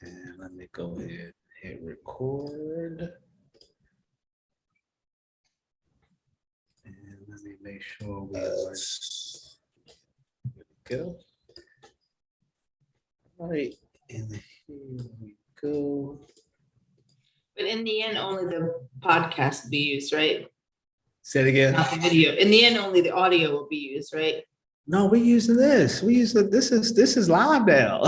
And let me go ahead and hit record. And let me make sure we are go. All right, and here we go. But in the end, only the podcast will be used, right? Say it again. Not the video. In the end, only the audio will be used, right? No, we're using this. This is live now.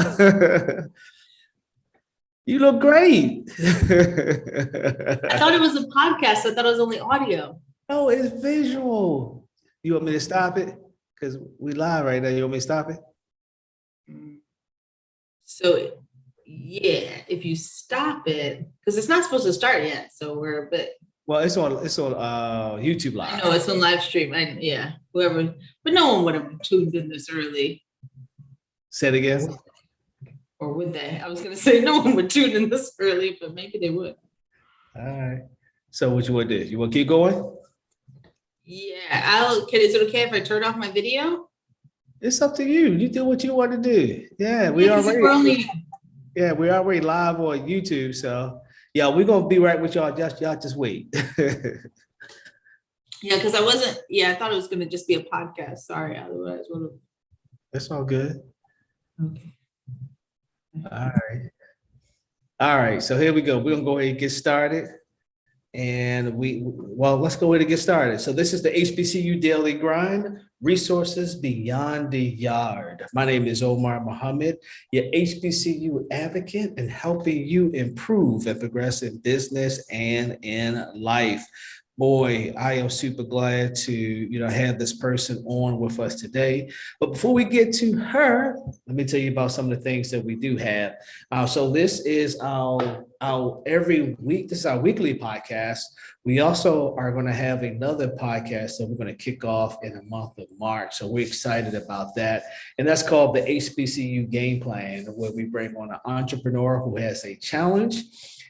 You look great. I thought it was a podcast. I thought it was only audio. No, it's visual. You want me to stop it? Because we live right now. You want me to stop it? So yeah, if you stop it, because it's not supposed to start yet. So we're a bit. Well, it's on YouTube Live. No, it's on live stream. Yeah, whoever, but no one would have tuned in this early. Say it again. Or would they? I was gonna say no one would tune in this early, but maybe they would. All right. So what you want to do? You want to keep going? Yeah, is it okay if I turn off my video? It's up to you. You do what you want to do. Yeah, we're already live on YouTube. So yeah, we're gonna be right with y'all. Y'all just wait. Yeah, because I thought it was gonna just be a podcast. Sorry, otherwise would have. That's all good. Okay. All right. So here we go. We're gonna go ahead and get started. And let's go ahead and get started. So this is the HBCU Daily Grind, Resources Beyond the Yard. My name is Omar Muhammad, your HBCU advocate and helping you improve and progress in business and in life. Boy, I am super glad to have this person on with us today. But before we get to her, let me tell you about some of the things that we do have. So this is our every week. This is our weekly podcast. We also are going to have another podcast that we're going to kick off in the month of March. So we're excited about that. And that's called the HBCU Game Plan, where we bring on an entrepreneur who has a challenge.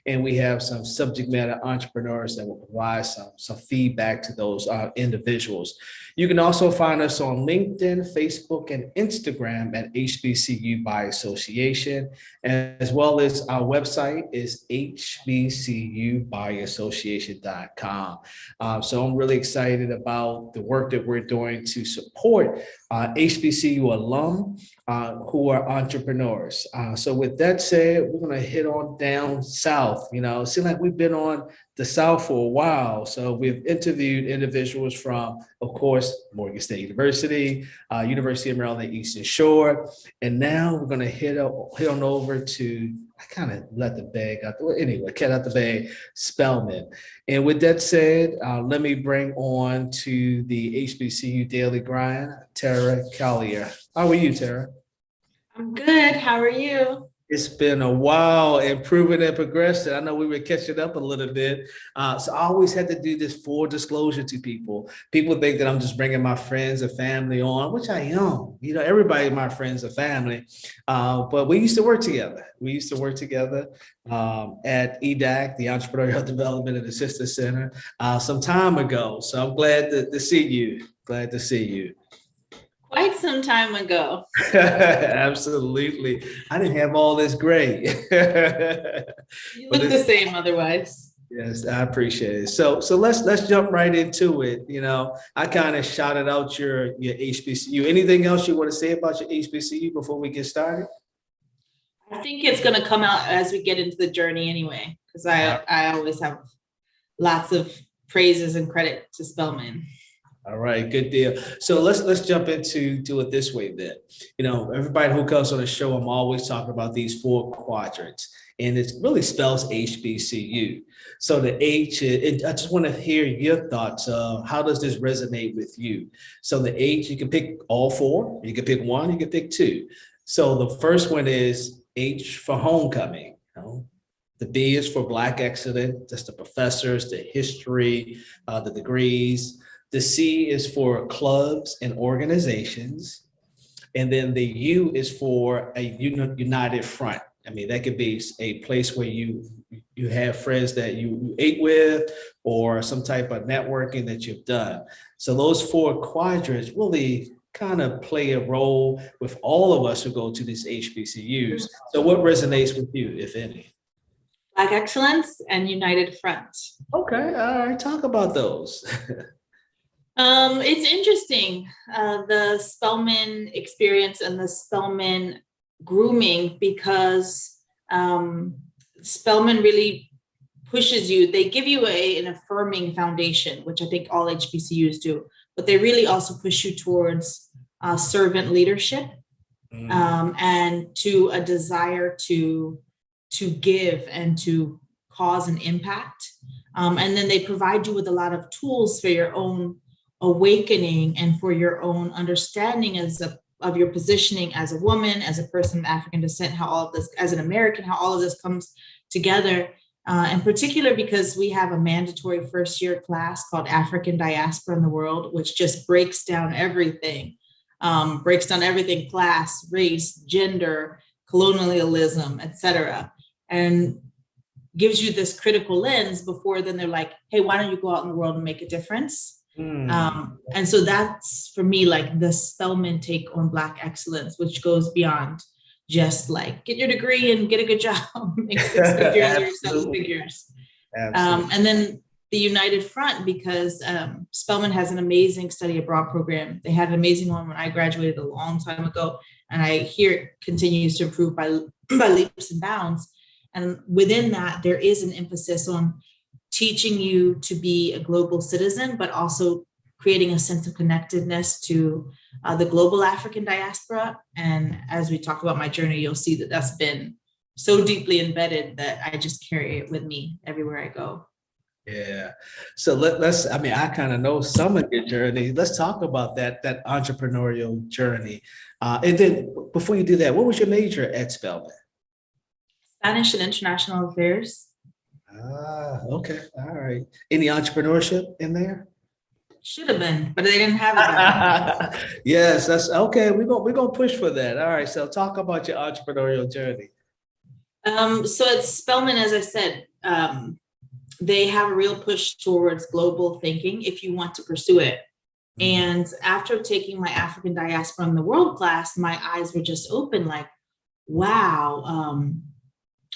And we have some subject matter entrepreneurs that will provide some feedback to those individuals. You can also find us on LinkedIn, Facebook, and Instagram at HBCU by Association, as well as our website is hbcubyassociation.com. So I'm really excited about the work that we're doing to support HBCU alum who are entrepreneurs. So with that said, we're going to head on down south. It seems like we've been on the South for a while. So we've interviewed individuals from, of course, Morgan State University, University of Maryland, Eastern Shore. And now we're going to head on over to, I kind of let the bag out. Anyway, cat out the bag, Spelman. And with that said, let me bring on to the HBCU Daily Grind, Tara Collier. How are you, Tara? I'm good. How are you? It's been a while, improving and progressing. I know we were catching up a little bit. So I always had to do this full disclosure to people. People think that I'm just bringing my friends and family on, which I am. Everybody, my friends and family. But we used to work together. At EDAC, the Entrepreneurial Development and Assistance Center, some time ago. So I'm glad to see you. Glad to see you. Quite some time ago. Absolutely. I didn't have all this gray. You look the same otherwise. Yes, I appreciate it. So let's jump right into it. I kind of shouted out your HBCU. Anything else you want to say about your HBCU before we get started? I think it's going to come out as we get into the journey anyway, because I always have lots of praises and credit to Spelman. All right, good deal. So let's jump into it this way then. Everybody who comes on the show, I'm always talking about these 4 quadrants, and it really spells HBCU. So the H, I just want to hear your thoughts of how does this resonate with you? So the H, you can pick all 4, you can pick 1, you can pick 2. So the first one is H for homecoming. The B is for Black excellence. That's the professors, the history, the degrees. The C is for clubs and organizations. And then the U is for a united front. I mean, that could be a place where you have friends that you ate with or some type of networking that you've done. So those 4 quadrants really kind of play a role with all of us who go to these HBCUs. So what resonates with you, if any? Black Excellence and United Front. Okay, all right, talk about those. It's interesting, the Spelman experience and the Spelman grooming, because Spelman really pushes you. They give you an affirming foundation, which I think all HBCUs do, but they really also push you towards servant leadership and to a desire to give and to cause an impact. And then they provide you with a lot of tools for your own awakening and for your own understanding of your positioning as a woman, as a person of African descent, how all of this, as an American, how all of this comes together. In particular, because we have a mandatory first year class called African Diaspora in the World, which just breaks down everything, class, race, gender, colonialism, etc., and gives you this critical lens before then they're like, hey, why don't you go out in the world and make a difference? And so that's, for me, like the Spelman take on Black excellence, which goes beyond just like get your degree and get a good job, make 6 figures or 7 figures. And then the United Front, because Spelman has an amazing study abroad program. They had an amazing one when I graduated a long time ago, and I hear it continues to improve by leaps and bounds. And within that, there is an emphasis on teaching you to be a global citizen, but also creating a sense of connectedness to the global African diaspora. And as we talk about my journey, you'll see that that's been so deeply embedded that I just carry it with me everywhere I go. Yeah. So let's, I mean, I kind of know some of your journey. Let's talk about that entrepreneurial journey. And then before you do that, what was your major at Spelman? Spanish and International Affairs. Okay. All right. Any entrepreneurship in there? Should have been, but they didn't have it. Yes, that's okay. We're gonna push for that. All right. So talk about your entrepreneurial journey. So at Spelman, as I said, they have a real push towards global thinking if you want to pursue it. And after taking my African Diaspora in the World class, my eyes were just open, like, wow,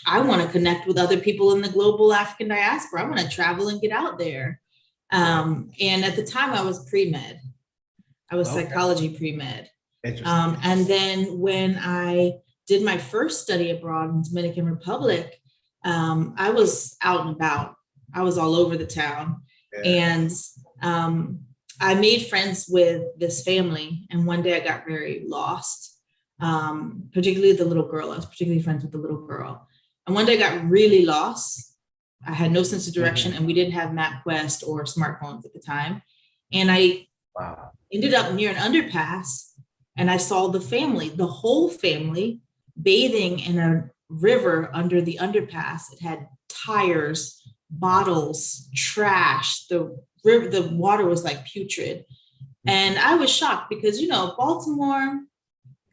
I want to connect with other people in the global African diaspora. I want to travel and get out there. And at the time I was pre-med. I was psychology pre-med. And then when I did my first study abroad in Dominican Republic, I was out and about. I was all over the town. And I made friends with this family. And one day I got very lost, particularly the little girl. I was particularly friends with the little girl. And one day I got really lost. I had no sense of direction, and we didn't have MapQuest or smartphones at the time. And I ended up near an underpass, and I saw the whole family bathing in a river under the underpass. It had tires, bottles, trash. The water was like putrid. And I was shocked because, Baltimore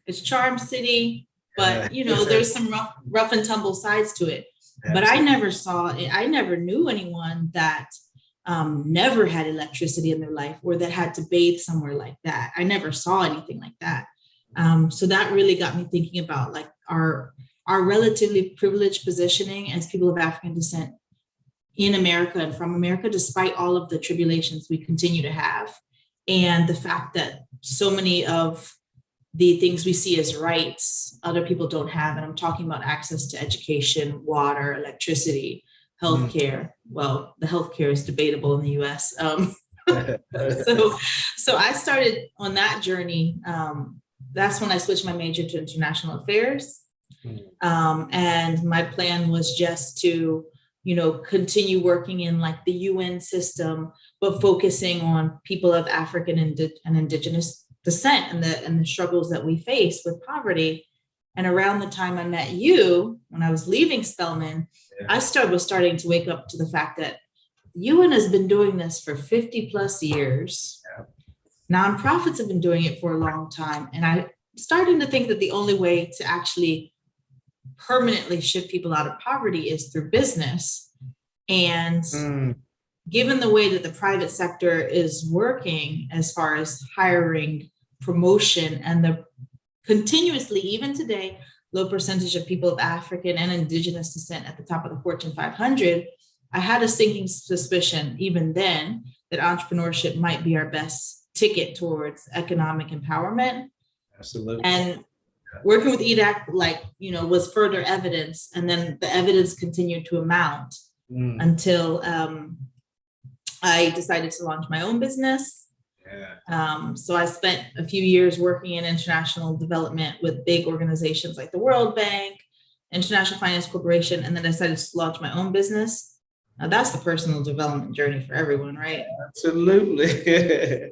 is Charm City, but, there's some rough and tumble sides to it. But I never saw it. I never knew anyone that never had electricity in their life or that had to bathe somewhere like that. I never saw anything like that. So that really got me thinking about like our relatively privileged positioning as people of African descent in America and from America, despite all of the tribulations we continue to have. And the fact that so many of the things we see as rights, other people don't have. And I'm talking about access to education, water, electricity, healthcare. Well, the healthcare is debatable in the US. So I started on that journey. That's when I switched my major to international affairs. And my plan was just to, continue working in like the UN system, but focusing on people of African and indigenous descent and the struggles that we face with poverty. And around the time I met you, when I was leaving Spelman, I was starting to wake up to the fact that the UN has been doing this for 50 plus years. Nonprofits have been doing it for a long time. And I'm starting to think that the only way to actually permanently shift people out of poverty is through business. And given the way that the private sector is working as far as hiring promotion and the continuously, even today, low percentage of people of African and indigenous descent at the top of the Fortune 500, I had a sinking suspicion even then that entrepreneurship might be our best ticket towards economic empowerment. Absolutely. And working with EDAC, was further evidence. And then the evidence continued to amount until I decided to launch my own business. So I spent a few years working in international development with big organizations like the World Bank, International Finance Corporation, and then I decided to launch my own business. Now that's the personal development journey for everyone, right? Absolutely.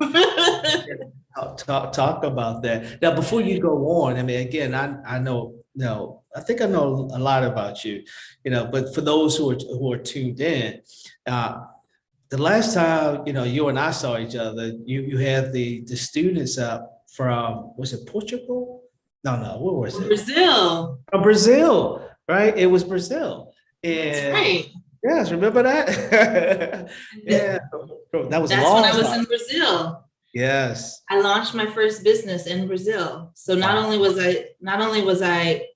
Talk about that. Now, before you go on, I mean, again, I know, I think I know a lot about you, but for those who are tuned in, the last time, you and I saw each other, you had the students up from, was it Portugal? No, where was it? Brazil. From Brazil, right? It was Brazil. And that's right. Yes, remember that? Yeah, that was that's long when I was time. in Brazil. Yes, I launched my first business in Brazil. So not only was I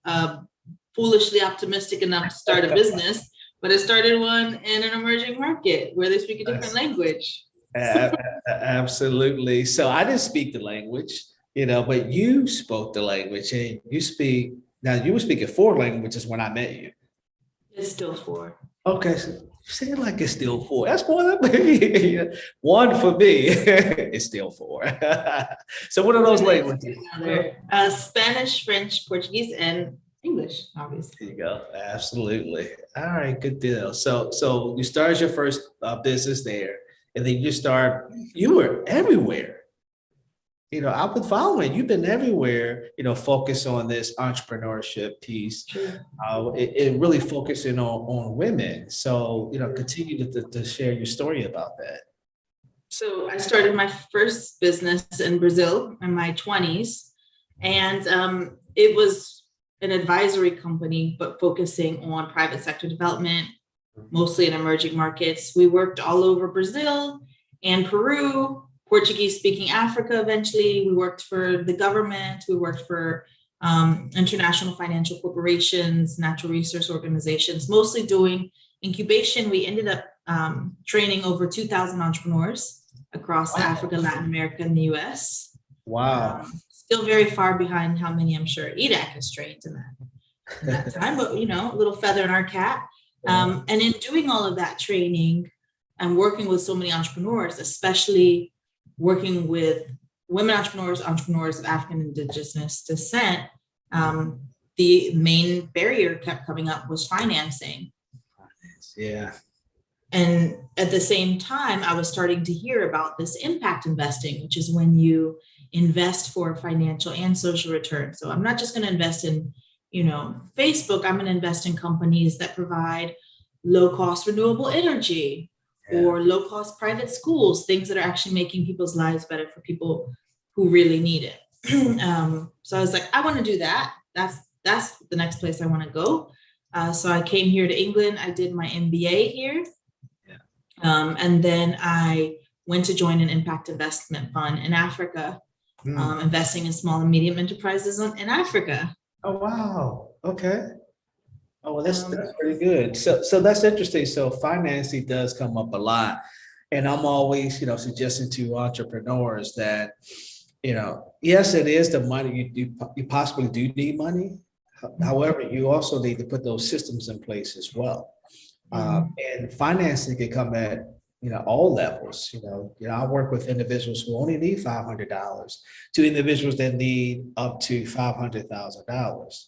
foolishly optimistic enough to start a business, but I started one in an emerging market where they speak a different language. Absolutely. So I didn't speak the language, but you spoke the language, and you were speaking 4 languages when I met you. It's still 4. Okay, so you say it like it's still 4. That's more than me. 1 for me. It's still 4. So what are those languages? Spanish, French, Portuguese, and English, obviously. There you go. Absolutely. All right, good deal. So you started your first business there, and then you were everywhere. I've been following. You've been everywhere, focus on this entrepreneurship piece. Sure. It really focusing on women. So, continue to share your story about that. So I started my first business in Brazil in my 20s, and it was an advisory company, but focusing on private sector development, mostly in emerging markets. We worked all over Brazil and Peru, Portuguese-speaking Africa eventually. We worked for the government. We worked for international financial corporations, natural resource organizations, mostly doing incubation. We ended up training over 2,000 entrepreneurs across Africa, Latin America, and the US. Wow. Still very far behind how many I'm sure EDAC has trained in that time, but a little feather in our cap. And in doing all of that training and working with so many entrepreneurs, especially working with women entrepreneurs of African indigenous descent, the main barrier kept coming up was financing. Yeah. And at the same time, I was starting to hear about this impact investing, which is when you invest for financial and social return. So I'm not just going to invest in, Facebook. I'm going to invest in companies that provide low-cost renewable energy, or low-cost private schools, things that are actually making people's lives better for people who really need it. So I was like, I want to do that. That's the next place I want to go. So I came here to England. I did my MBA here. And then I went to join an impact investment fund in Africa, investing in small and medium enterprises in Africa. Oh, wow. Okay. Oh, well, that's pretty good. So that's interesting. So financing does come up a lot. And I'm always, suggesting to entrepreneurs that, yes, it is the money. You possibly do need money. However, you also need to put those systems in place as well. And financing can come at, all levels. I work with individuals who only need $500 to individuals that need up to $500,000.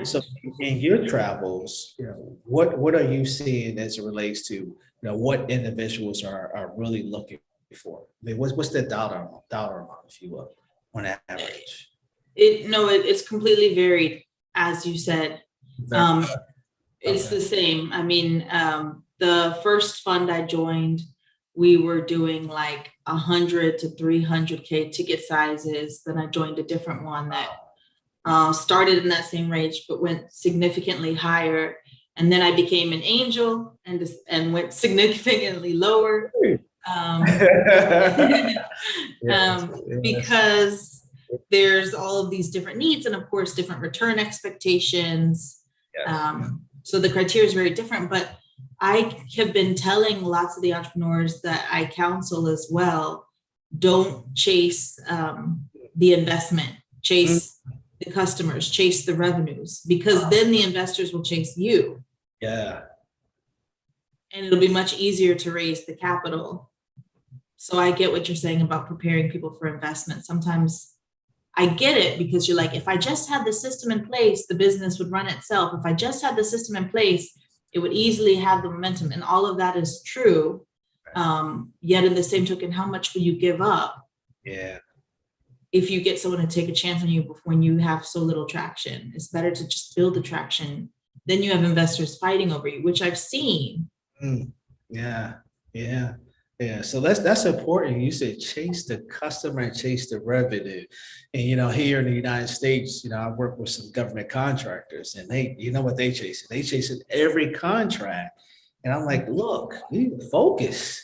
So in your travels, what are you seeing as it relates to, what individuals are really looking for? I mean, what's the dollar amount, if you will, on average? It's completely varied, as you said. It's the same. I mean, the first fund I joined, we were doing like 100 to 300K ticket sizes. Then I joined a different one that started in that same range, but went significantly higher. And then I became an angel and went significantly lower. Because there's all of these different needs and of course different return expectations. Yes. So the criteria is very different, but I have been telling lots of the entrepreneurs that I counsel as well, don't chase the investment, chase the customers, chase the revenues, because then the investors will chase you. Yeah. And it'll be much easier to raise the capital. So I get what you're saying about preparing people for investment. Sometimes I get it because you're like, if I just had the system in place, the business would run itself. If I just had the system in place, it would easily have the momentum. And all of that is true. Yet in the same token, how much will you give up? Yeah. If you get someone to take a chance on you when you have so little traction? It's better to just build the traction. Then you have investors fighting over you, which I've seen. Yeah. So that's important. You said chase the customer and chase the revenue. And here in the United States, I work with some government contractors, and they, what they chase? They chase every contract. And I'm like, look, you need to focus.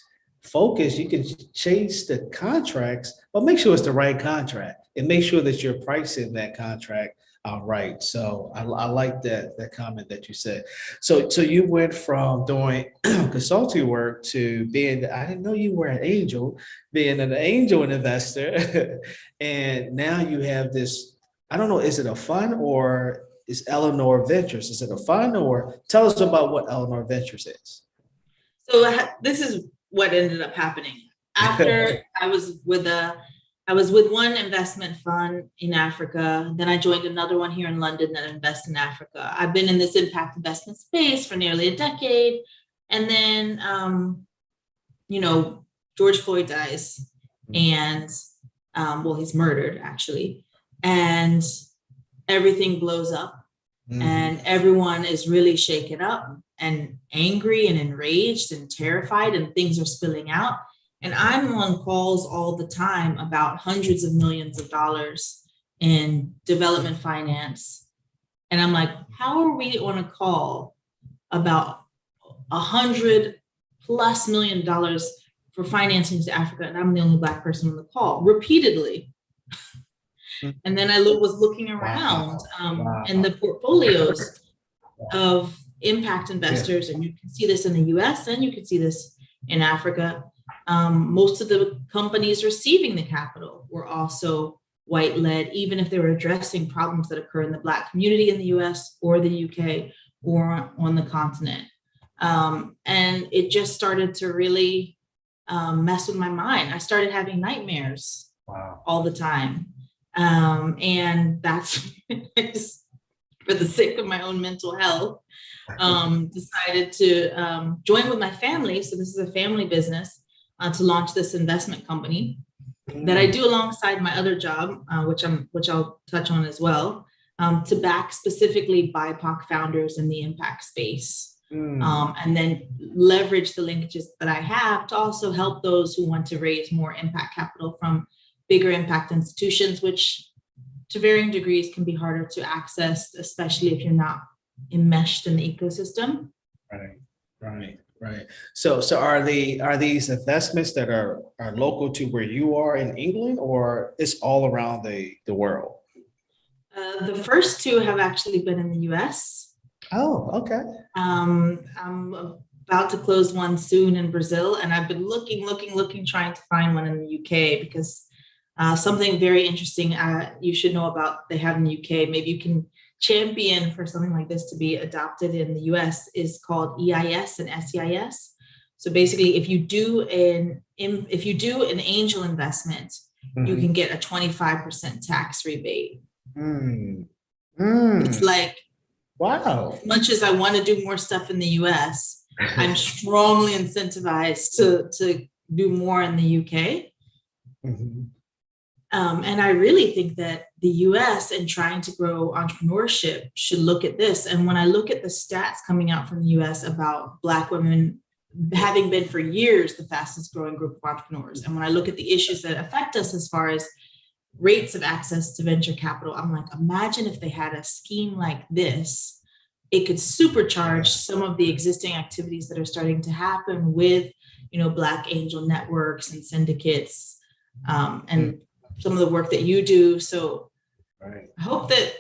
You can chase the contracts, but make sure it's the right contract and make sure that you're pricing that contract right. So I like that comment that you said. So you went from doing consulting work to being, I didn't know you were an angel, being an angel investor. And now you have this, I don't know, is it a fund or is Elinor Ventures? Is it a fund, or tell us about what Elinor Ventures is? So this is what ended up happening. After I was with one investment fund in Africa. Then I joined another one here in London that invests in Africa. I've been in this impact investment space for nearly a decade. And then, George Floyd dies and, he's murdered actually. And everything blows up and everyone is really shaken up and angry and enraged and terrified, and things are spilling out. And I'm on calls all the time about hundreds of millions of dollars in development finance. And I'm like, how are we on a call about $100+ million for financing to Africa? And I'm the only Black person on the call repeatedly. And then I was looking around in the portfolios of impact investors, and you can see this in the US and you can see this in Africa. Most of the companies receiving the capital were also white-led, even if they were addressing problems that occur in the Black community in the US or the UK or on the continent. And it just started to really mess with my mind. I started having nightmares all the time. And that's for the sake of my own mental health, decided to join with my family. So this is a family business to launch this investment company that I do alongside my other job, which I'll touch on as well, to back specifically BIPOC founders in the impact space. And then leverage the linkages that I have to also help those who want to raise more impact capital from bigger impact institutions, which to varying degrees can be harder to access, especially if you're not enmeshed in the ecosystem. Right. So are these investments that are local to where you are in England, or it's all around the world? The first two have actually been in the US. Oh, okay. I'm about to close one soon in Brazil, and I've been looking, trying to find one in the UK because something very interesting you should know about they have in the UK, maybe you can champion for something like this to be adopted in the US, is called EIS and SEIS. So basically, if you do an angel investment, you can get a 25% tax rebate. It's like, wow. As much as I want to do more stuff in the US, I'm strongly incentivized to do more in the UK. And I really think that the US and trying to grow entrepreneurship should look at this. And when I look at the stats coming out from the US about Black women having been for years the fastest growing group of entrepreneurs, and when I look at the issues that affect us as far as rates of access to venture capital, I'm like, imagine if they had a scheme like this, it could supercharge some of the existing activities that are starting to happen with, Black angel networks and syndicates, and some of the work that you do. So Right. I hope that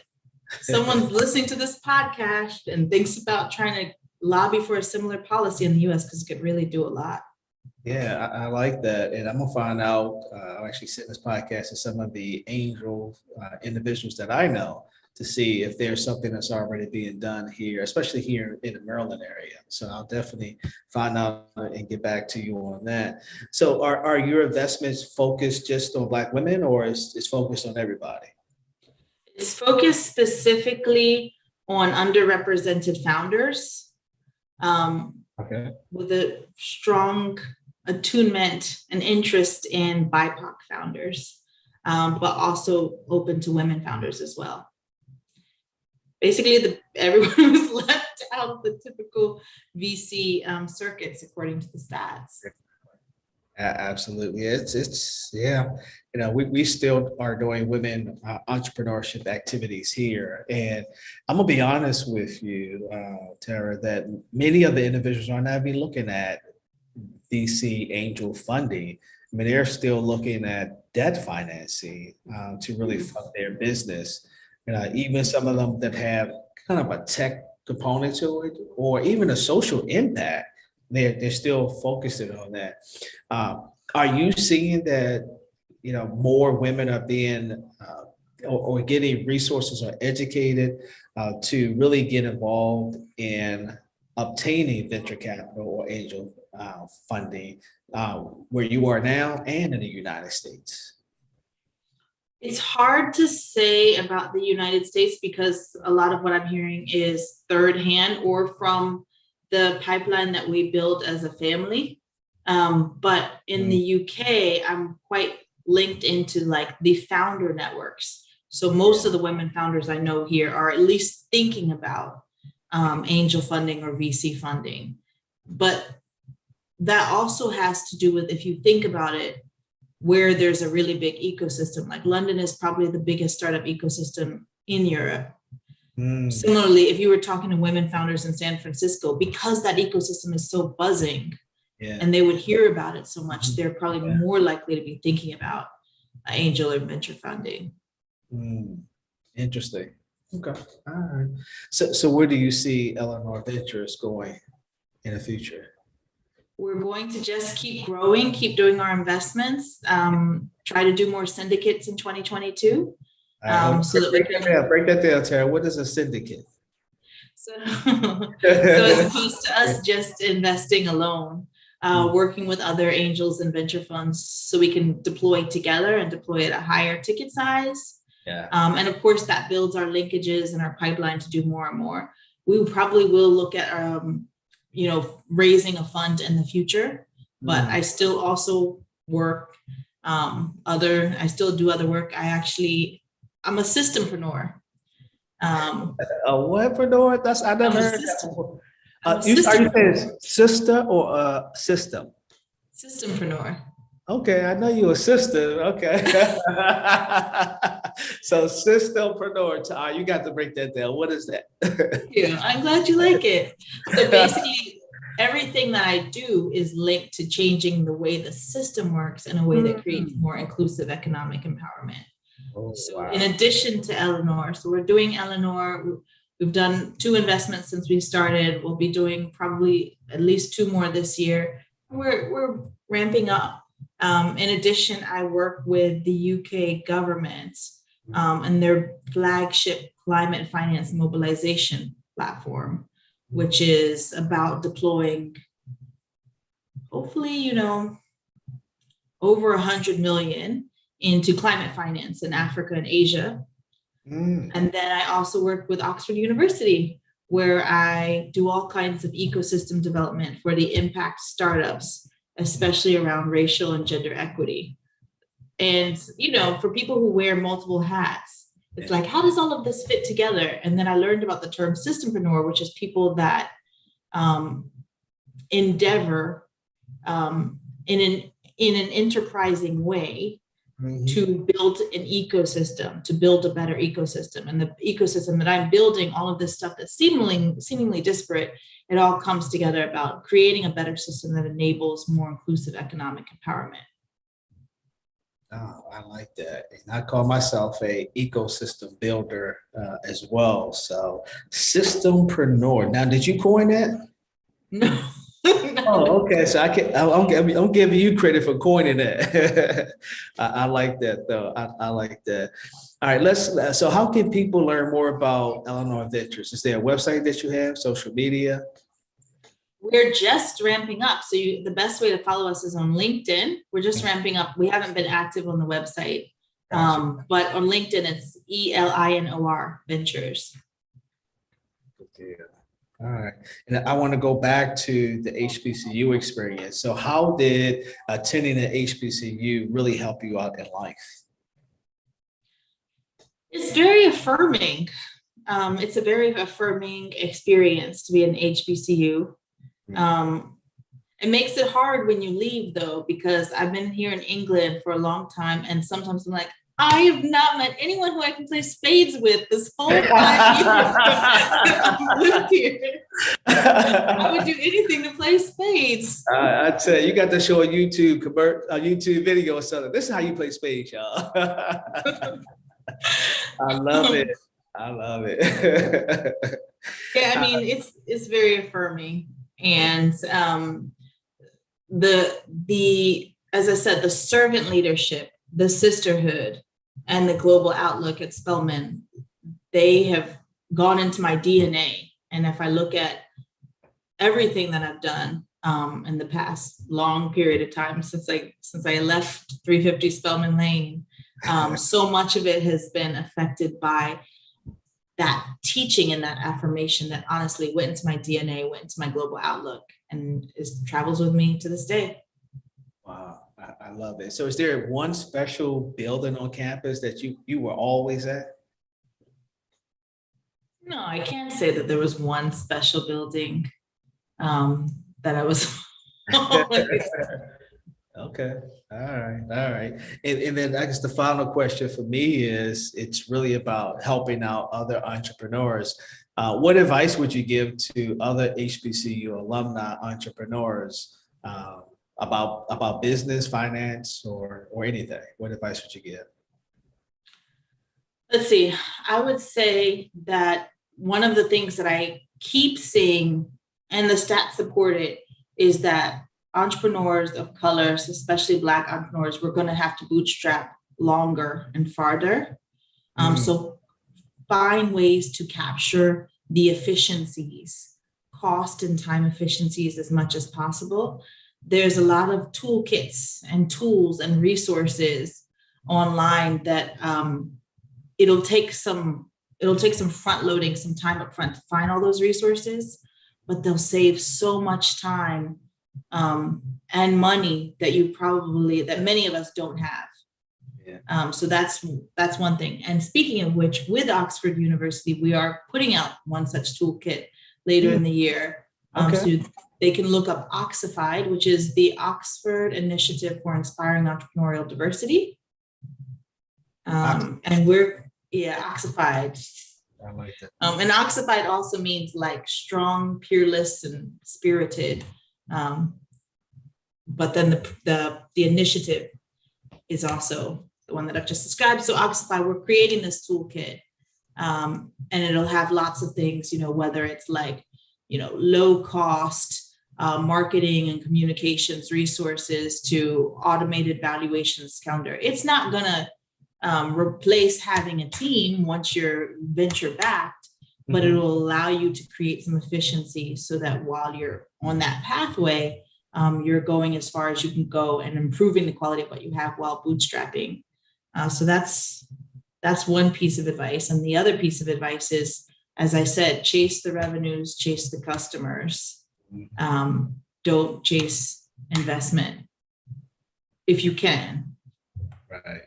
someone's listening to this podcast and thinks about trying to lobby for a similar policy in the US, because it could really do a lot. Yeah, I like that. And I'm gonna find out, I'll actually sit in this podcast with some of the angel individuals that I know to see if there's something that's already being done here, especially here in the Maryland area. So I'll definitely find out and get back to you on that. So are your investments focused just on Black women, or is focused on everybody? It's focused specifically on underrepresented founders, Okay. with a strong attunement and interest in BIPOC founders, but also open to women founders as well. Basically, everyone was left out of the typical VC circuits, according to the stats. Absolutely. It's yeah. We still are doing women entrepreneurship activities here. And I'm gonna be honest with you, Tara, that many of the individuals are not even looking at VC angel funding. I mean, they're still looking at debt financing to really fund their business. Even some of them that have kind of a tech component to it, or even a social impact, they're still focusing on that. Are you seeing that more women are being or getting resources or educated to really get involved in obtaining venture capital or angel funding where you are now and in the United States? It's hard to say about the United States, because a lot of what I'm hearing is third hand or from the pipeline that we build as a family. But in the UK, I'm quite linked into like the founder networks. So most of the women founders I know here are at least thinking about angel funding or VC funding. But that also has to do with, if you think about it, where there's a really big ecosystem. Like London is probably the biggest startup ecosystem in Europe. Similarly, if you were talking to women founders in San Francisco, because that ecosystem is so buzzing and they would hear about it so much, they're probably more likely to be thinking about angel or venture funding. Interesting. Okay. All right. So where do you see Elinor Ventures going in the future? We're going to just keep growing, keep doing our investments, try to do more syndicates in 2022. So that we can break that down, Tara. What is a syndicate? So as opposed to us just investing alone, working with other angels and venture funds, so we can deploy together and deploy at a higher ticket size. And of course, that builds our linkages and our pipeline to do more and more. We probably will look at raising a fund in the future, but I still also work I still do other work. I'm a systempreneur. A whatpreneur? I never heard that. Are you saying sister or system? Systempreneur. Okay, I know you're a sister. Okay. So systempreneur, you got to break that down. What is that? Yeah, I'm glad you like it. So basically, everything that I do is linked to changing the way the system works in a way that creates more inclusive economic empowerment. In addition to Elinor, so we're doing Elinor. We've done 2 investments since we started. We'll be doing probably at least 2 more this year. We're ramping up. In addition, I work with the UK government and their flagship climate finance mobilization platform, which is about deploying, hopefully, over 100 million into climate finance in Africa and Asia. And then I also work with Oxford University, where I do all kinds of ecosystem development for the impact startups, especially around racial and gender equity. And, for people who wear multiple hats, it's like, how does all of this fit together? And then I learned about the term systempreneur, which is people that endeavor in an enterprising way to build an ecosystem, to build a better ecosystem. And the ecosystem that I'm building, all of this stuff that's seemingly disparate, it all comes together about creating a better system that enables more inclusive economic empowerment. Oh, I like that. And I call myself a ecosystem builder as well. So systempreneur. Now, did you coin that? No. Oh, okay. So I'm giving you credit for coining that. I like that though. I like that. All right, so how can people learn more about Elinor Ventures? Is there a website that you have, social media? We're just ramping up. So the best way to follow us is on LinkedIn. We're just ramping up. We haven't been active on the website, Gotcha. but on LinkedIn, it's Elinor Ventures. Yeah. All right. And I want to go back to the HBCU experience. So how did attending an HBCU really help you out in life? It's very affirming. It's a very affirming experience to be in HBCU. It makes it hard when you leave though, because I've been here in England for a long time. And sometimes I'm like, I have not met anyone who I can play spades with this whole 5 years I've lived here. I would do anything to play spades. I tell you, you got to show a YouTube video or something. This is how you play spades, y'all. I love it. I love it. Yeah, I mean, it's very affirming. And the as I said, the servant leadership, the sisterhood, and the global outlook at Spelman, they have gone into my DNA. And if I look at everything that I've done in the past long period of time since I left 350 Spelman Lane, so much of it has been affected by that teaching and that affirmation that honestly went into my DNA, went into my global outlook, and travels with me to this day. Wow, I love it. So is there one special building on campus that you were always at? No, I can't say that there was one special building that I was always. Okay. All right. And then I guess the final question for me is, it's really about helping out other entrepreneurs. What advice would you give to other HBCU alumni entrepreneurs about business, finance, or anything? What advice would you give? Let's see. I would say that one of the things that I keep seeing, and the stats support it, is that entrepreneurs of color, especially Black entrepreneurs, we're going to have to bootstrap longer and farther. So find ways to capture the efficiencies, cost and time efficiencies as much as possible. There's a lot of toolkits and tools and resources online that it'll take some front loading, some time up front to find all those resources, but they'll save so much time and money that many of us don't have. Yeah. So that's one thing. And speaking of which, with Oxford University, we are putting out one such toolkit later in the year. So they can look up Oxified, which is the Oxford Initiative for Inspiring Entrepreneurial Diversity. And we're, Oxified. I like that. And Oxified also means like strong, peerless, and spirited. But then the initiative is also the one that I've just described. So Oxify, we're creating this toolkit, and it'll have lots of things, whether it's like, low cost marketing and communications resources to automated valuations calendar. It's not gonna replace having a team once you're venture backed, but it will allow you to create some efficiency so that while you're on that pathway, you're going as far as you can go and improving the quality of what you have while bootstrapping. So that's one piece of advice. And the other piece of advice is, as I said, chase the revenues, chase the customers. Don't chase investment if you can. Right.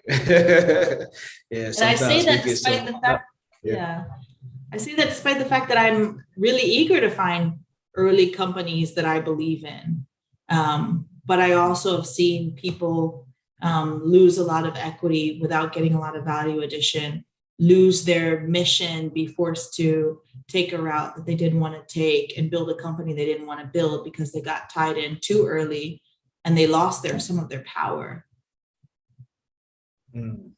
And I say that despite the fact, I say that despite the fact that I'm really eager to find early companies that I believe in. But I also have seen people lose a lot of equity without getting a lot of value addition, lose their mission, be forced to take a route that they didn't want to take and build a company they didn't want to build because they got tied in too early and they lost some of their power. Mm.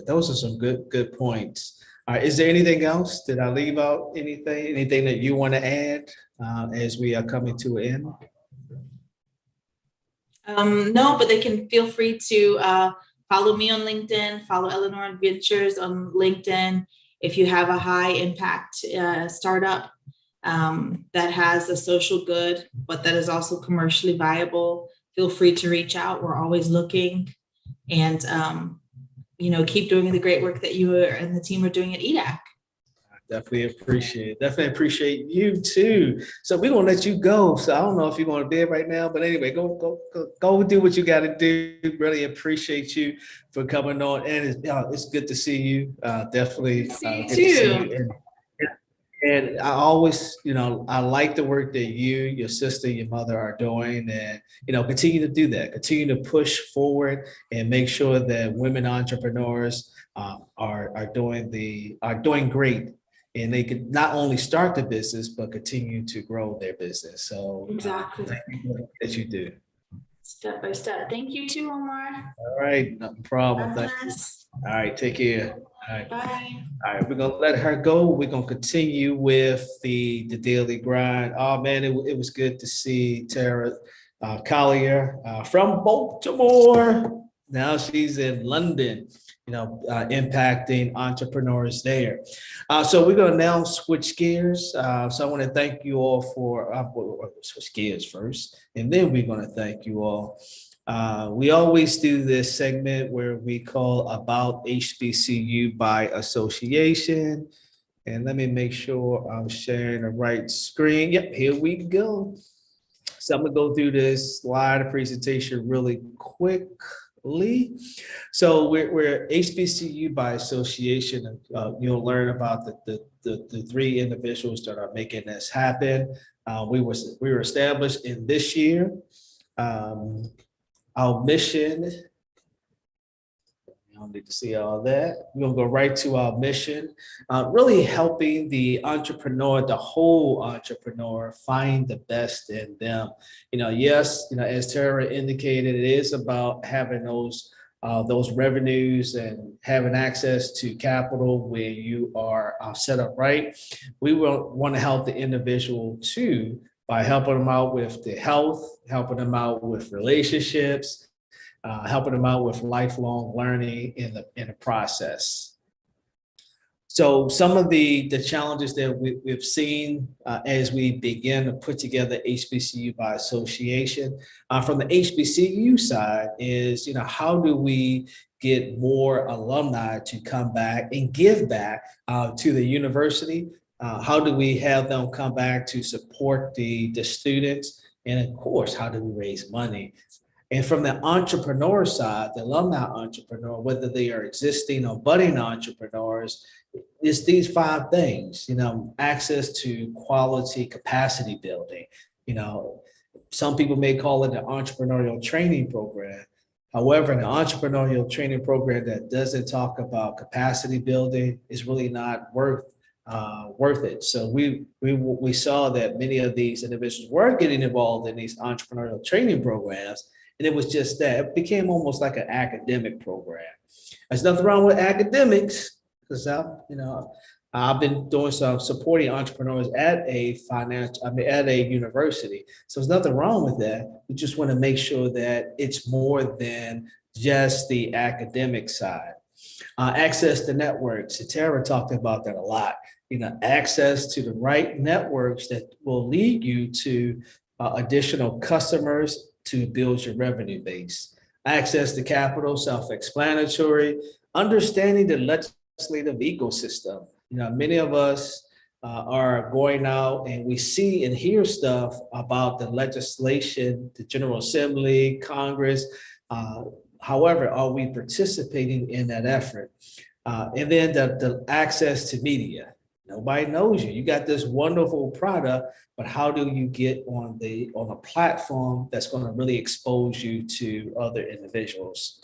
Those are some good points. All right, is there anything else? Did I leave out anything that you want to add as we are coming to an end? No, but they can feel free to follow me on LinkedIn, follow Elinor Adventures on LinkedIn. If you have a high impact startup that has a social good, but that is also commercially viable, feel free to reach out. We're always looking, and keep doing the great work that you and the team are doing at EDAC. Definitely appreciate you too. So we're gonna let you go. So I don't know if you're going to bed right now, but anyway, go do what you got to do. Really appreciate you for coming on, and it's good to see you. Definitely good to see you. And I always, I like the work that you, your sister, your mother are doing, and continue to do that. Continue to push forward and make sure that women entrepreneurs are doing great, and they could not only start the business but continue to grow their business. So exactly thank you that you do. Step by step. Thank you too, Omar. All right, no problem. Thank you. All right, take care. All right. Bye. All right, we're gonna let her go. We're gonna continue with the daily grind. Oh man, it was good to see Tara Collier from Baltimore. Now she's in London, impacting entrepreneurs there. So we're gonna now switch gears. So I want to thank you all for switch gears first, and then we're gonna thank you all. We always do this segment where we call about HBCU by association. And let me make sure I'm sharing the right screen. Yep, here we go. So I'm gonna go through this slide presentation really quickly. So we're HBCU by association. You'll learn about the three individuals that are making this happen. We were established in this year. Our mission, I don't need to see all that. We're gonna go right to our mission, really helping the entrepreneur, the whole entrepreneur, find the best in them. Yes, as Tara indicated, it is about having those revenues and having access to capital where you are set up right. We will want to help the individual too, by helping them out with the health, helping them out with relationships, helping them out with lifelong learning in the process. So some of the challenges that we've seen as we begin to put together HBCU by association from the HBCU side is, how do we get more alumni to come back and give back to the university? How do we have them come back to support the students? And of course, how do we raise money? And from the entrepreneur side, the alumni entrepreneur, whether they are existing or budding entrepreneurs, it's these five things, access to quality capacity building. Some people may call it an entrepreneurial training program. However, an entrepreneurial training program that doesn't talk about capacity building is really not worth it. So we saw that many of these individuals were getting involved in these entrepreneurial training programs, and it was just that it became almost like an academic program. There's nothing wrong with academics, because I've been doing some supporting entrepreneurs at a university. So there's nothing wrong with that. We just want to make sure that it's more than just the academic side. Access to networks. Tara talked about that a lot. Access to the right networks that will lead you to additional customers to build your revenue base. Access to capital, self-explanatory. Understanding the legislative ecosystem. Many of us are going out and we see and hear stuff about the legislation, the General Assembly, Congress. However, are we participating in that effort? And then the access to media. Nobody knows you. You got this wonderful product, but how do you get on a platform that's going to really expose you to other individuals?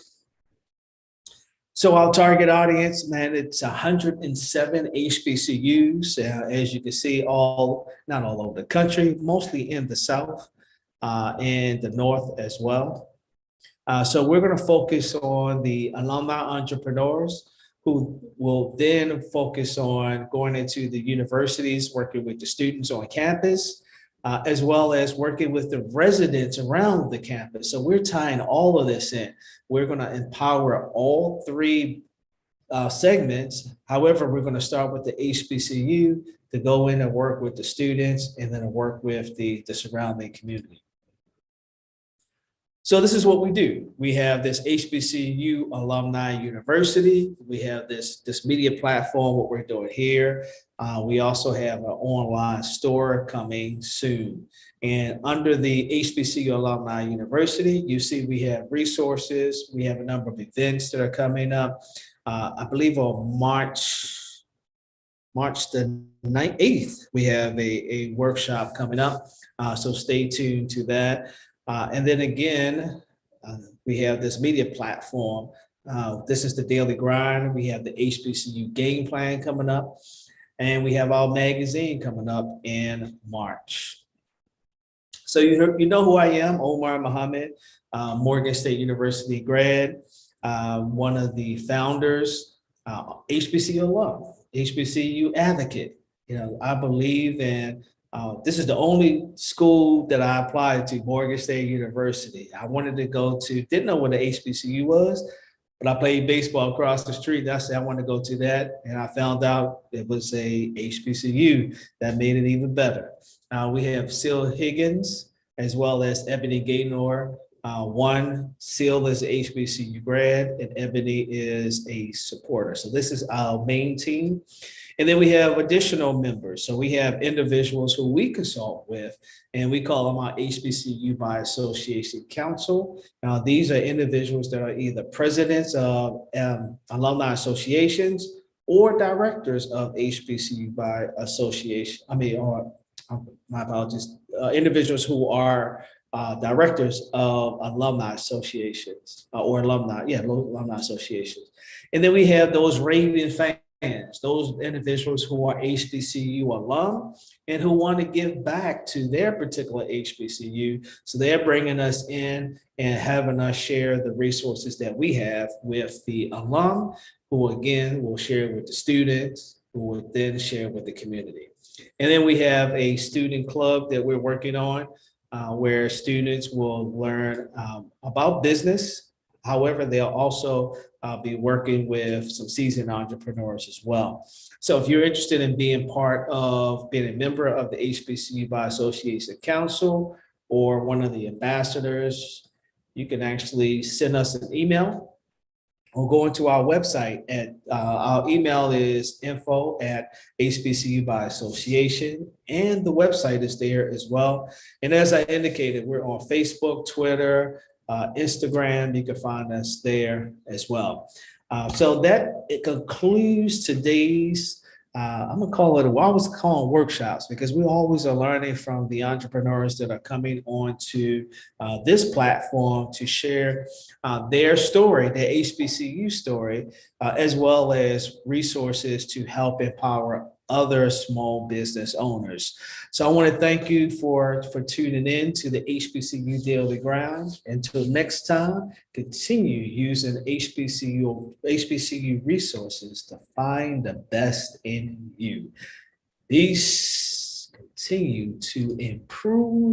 So our target audience, man, it's 107 HBCUs, as you can see, not all over the country, mostly in the South and the North as well. So we're going to focus on the alumni entrepreneurs who will then focus on going into the universities, working with the students on campus, as well as working with the residents around the campus. So we're tying all of this in. We're going to empower all three segments. However, we're going to start with the HBCU to go in and work with the students and then work with the surrounding community. So this is what we do. We have this HBCU Alumni University. We have this media platform, what we're doing here. We also have an online store coming soon. And under the HBCU Alumni University, you see we have resources. We have a number of events that are coming up. I believe on March the 8th, we have a workshop coming up. So stay tuned to that. And then again, we have this media platform. This is the Daily Grind. We have the HBCU game plan coming up, and we have our magazine coming up in March. So you know who I am, Omar Muhammad, Morgan State University grad, one of the founders, HBCU alum, HBCU advocate. You know, I believe in this is the only school that I applied to, Morgan State University. I wanted to go to, didn't know what the HBCU was, but I played baseball across the street. And I said, I want to go to that. And I found out it was a HBCU that made it even better. We have Seal Higgins, as well as Ebony Gaynor. One, Seal is an HBCU grad, and Ebony is a supporter. So this is our main team. And then we have additional members. So we have individuals who we consult with, and we call them our HBCU by Association Council. Now, these are individuals that are either presidents of alumni associations or directors of HBCU by Association. My apologies, individuals who are directors of alumni associations or alumni associations. And then we have those raving fans, those individuals who are HBCU alum and who want to give back to their particular HBCU. So they're bringing us in and having us share the resources that we have with the alum, who again will share with the students, who will then share with the community. And then we have a student club that we're working on, where students will learn about business. However, they'll also be working with some seasoned entrepreneurs as well. So if you're interested in being a member of the HBCU by Association Council or one of the ambassadors, you can actually send us an email or go into our website at our email is info@HBCU by Association, and the website is there as well. And as I indicated, we're on Facebook, Twitter, Instagram. You can find us there as well. So it concludes today's, I'm gonna call it, I was calling workshops, because we always are learning from the entrepreneurs that are coming onto this platform to share their story, their HBCU story, as well as resources to help empower other small business owners. So I want to thank you for tuning in to the HBCU Daily Grind. Until next time, continue using HBCU resources to find the best in you. These continue to improve